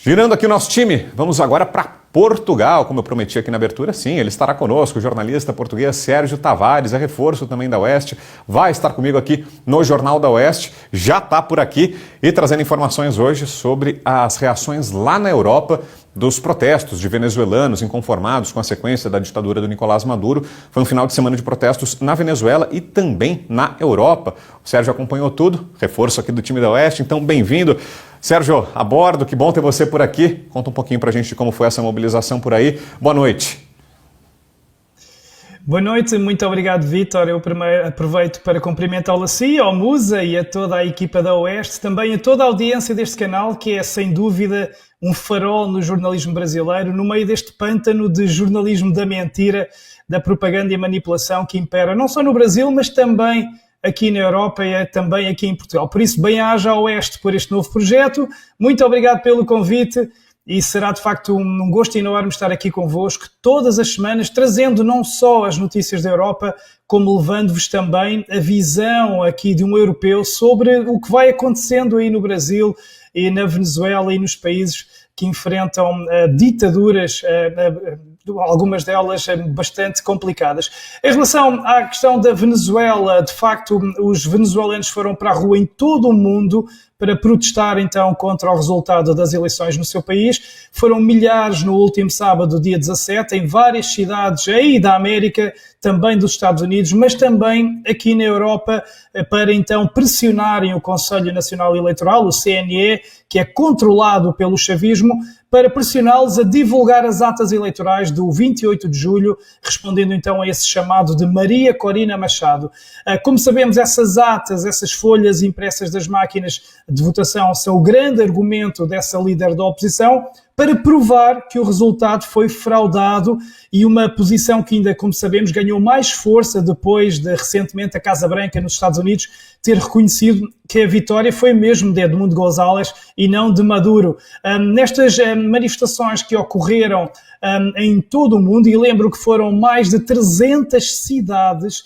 Girando aqui o nosso time, vamos agora para Portugal, como eu prometi aqui na abertura. Sim, ele estará conosco, o jornalista português Sérgio Tavares, é reforço também da Oeste, vai estar comigo aqui no Jornal da Oeste, já está por aqui e trazendo informações hoje sobre as reações lá na Europa dos protestos de venezuelanos inconformados com a sequência da ditadura do Nicolás Maduro. Foi um final de semana de protestos na Venezuela e também na Europa. O Sérgio acompanhou tudo, reforço aqui do time da Oeste, então bem-vindo. Sérgio, a bordo, que bom ter você por aqui. Conta um pouquinho pra gente de como foi essa mobilização por aí. Boa noite. Boa noite, muito obrigado, Vítor. Eu primeiro aproveito para cumprimentá-lo a si, ao Musa e a toda a equipa da Oeste, também a toda a audiência deste canal, que é sem dúvida um farol no jornalismo brasileiro, no meio deste pântano de jornalismo da mentira, da propaganda e manipulação que impera não só no Brasil, mas também aqui na Europa e também aqui em Portugal. Por isso, bem-aja ao Oeste por este novo projeto. Muito obrigado pelo convite e será de facto um gosto enorme estar aqui convosco todas as semanas, trazendo não só as notícias da Europa, como levando-vos também a visão aqui de um europeu sobre o que vai acontecendo aí no Brasil e na Venezuela e nos países que enfrentam ditaduras, algumas delas bastante complicadas. Em relação à questão da Venezuela, de facto, os venezuelanos foram para a rua em todo o mundo para protestar então contra o resultado das eleições no seu país. Foram milhares no último sábado, dia 17, em várias cidades aí da América, também dos Estados Unidos, mas também aqui na Europa, para então pressionarem o Conselho Nacional Eleitoral, o CNE, que é controlado pelo chavismo, para pressioná-los a divulgar as atas eleitorais do 28 de julho, respondendo então a esse chamado de Maria Corina Machado. Como sabemos, essas atas, essas folhas impressas das máquinas de votação são o grande argumento dessa líder da oposição para provar que o resultado foi fraudado e uma posição que ainda, como sabemos, ganhou mais força depois de, recentemente, a Casa Branca nos Estados Unidos ter reconhecido que a vitória foi mesmo de Edmundo González e não de Maduro. Nestas manifestações que ocorreram em todo o mundo, e lembro que foram mais de 300 cidades,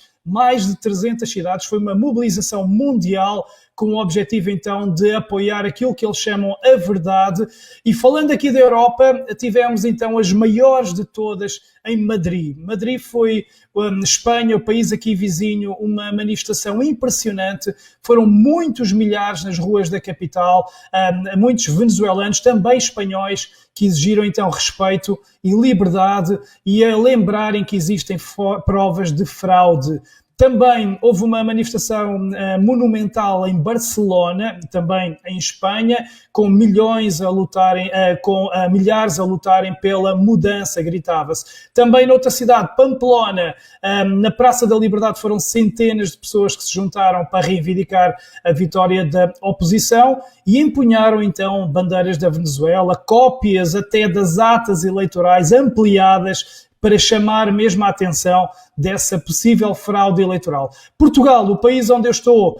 foi uma mobilização mundial com o objetivo, então, de apoiar aquilo que eles chamam a verdade. E falando aqui da Europa, tivemos, então, as maiores de todas em Madrid. Madrid foi, Espanha, o país aqui vizinho, uma manifestação impressionante. Foram muitos milhares nas ruas da capital, muitos venezuelanos, também espanhóis, que exigiram, então, respeito e liberdade e a lembrarem que existem provas de fraude. Também houve uma manifestação monumental em Barcelona, também em Espanha, com milhares a lutarem pela mudança, gritava-se. Também noutra cidade, Pamplona, na Praça da Liberdade, foram centenas de pessoas que se juntaram para reivindicar a vitória da oposição e empunharam então bandeiras da Venezuela, cópias até das atas eleitorais ampliadas para chamar mesmo a atenção dessa possível fraude eleitoral. Portugal, o país onde eu estou,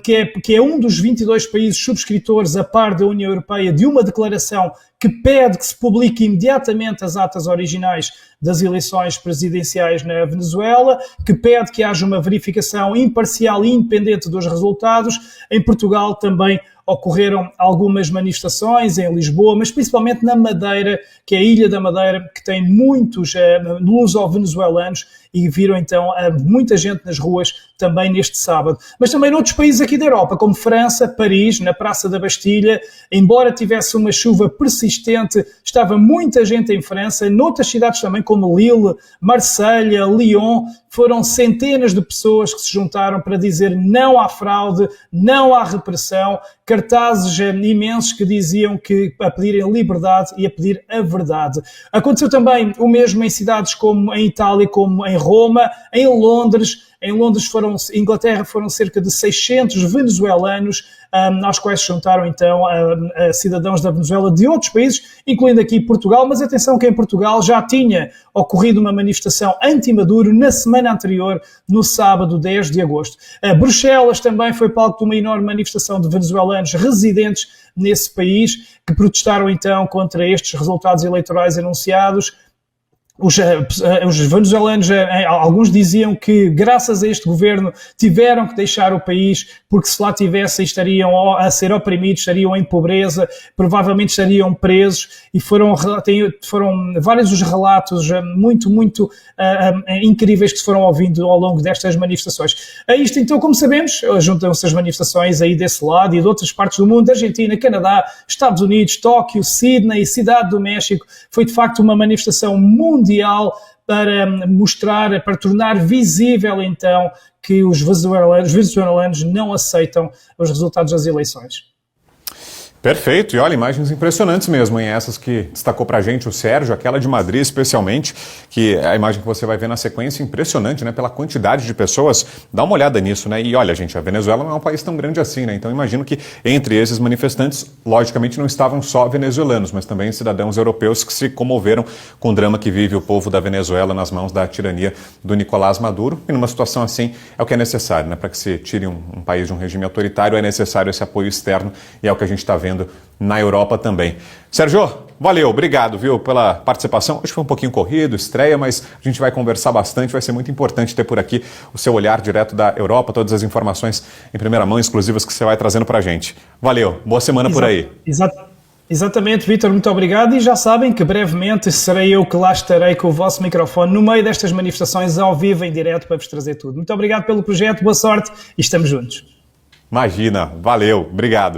que é um dos 22 países subscritores a par da União Europeia de uma declaração que pede que se publique imediatamente as atas originais das eleições presidenciais na Venezuela, que pede que haja uma verificação imparcial e independente dos resultados. Em Portugal também ocorreram algumas manifestações em Lisboa, mas principalmente na Madeira, que é a Ilha da Madeira, que tem muitos luso-venezuelanos e viram então muita gente nas ruas também neste sábado. Mas também noutros países aqui da Europa, como França, Paris, na Praça da Bastilha, embora tivesse uma chuva persistente, estava muita gente em França, noutras cidades também como Lille, Marselha, Lyon, foram centenas de pessoas que se juntaram para dizer não à fraude, não à repressão, cartazes imensos que diziam que a pedirem liberdade e a pedir a verdade. Aconteceu também o mesmo em cidades como em Itália, como em Roma, em Londres. Em Londres, Inglaterra, foram cerca de 600 venezuelanos, aos quais se juntaram então a cidadãos da Venezuela de outros países, incluindo aqui Portugal, mas atenção que em Portugal já tinha ocorrido uma manifestação anti-Maduro na semana anterior, no sábado 10 de agosto. Bruxelas também foi palco de uma enorme manifestação de venezuelanos residentes nesse país, que protestaram então contra estes resultados eleitorais anunciados. Os venezuelanos, alguns diziam que graças a este governo tiveram que deixar o país porque se lá tivessem estariam a ser oprimidos, estariam em pobreza, provavelmente estariam presos, e foram vários os relatos muito incríveis que se foram ouvindo ao longo destas manifestações. A isto, então, como sabemos, juntam-se as manifestações aí desse lado e de outras partes do mundo, Argentina, Canadá, Estados Unidos, Tóquio, Sydney, Cidade do México. Foi de facto uma manifestação mundial para mostrar, para tornar visível então que os venezuelanos não aceitam os resultados das eleições. Perfeito, e olha, imagens impressionantes mesmo, hein? Essas que destacou pra gente o Sérgio, aquela de Madrid especialmente, que é a imagem que você vai ver na sequência, impressionante, né? Pela quantidade de pessoas, dá uma olhada nisso, né? E olha, gente, a Venezuela não é um país tão grande assim, né? Então imagino que entre esses manifestantes, logicamente não estavam só venezuelanos, mas também cidadãos europeus que se comoveram com o drama que vive o povo da Venezuela nas mãos da tirania do Nicolás Maduro. E numa situação assim é o que é necessário, né? Para que se tire um país de um regime autoritário, é necessário esse apoio externo, e é o que a gente está vendo na Europa também. Sérgio, valeu, obrigado, viu, pela participação. Hoje foi um pouquinho corrido, estreia, mas a gente vai conversar bastante, vai ser muito importante ter por aqui o seu olhar direto da Europa, todas as informações em primeira mão, exclusivas que você vai trazendo pra gente. Valeu, boa semana por aí. Exatamente, Vítor, muito obrigado, e já sabem que brevemente serei eu que lá estarei com o vosso microfone no meio destas manifestações ao vivo, em direto, para vos trazer tudo. Muito obrigado pelo projeto, boa sorte e estamos juntos. Imagina, valeu, obrigado.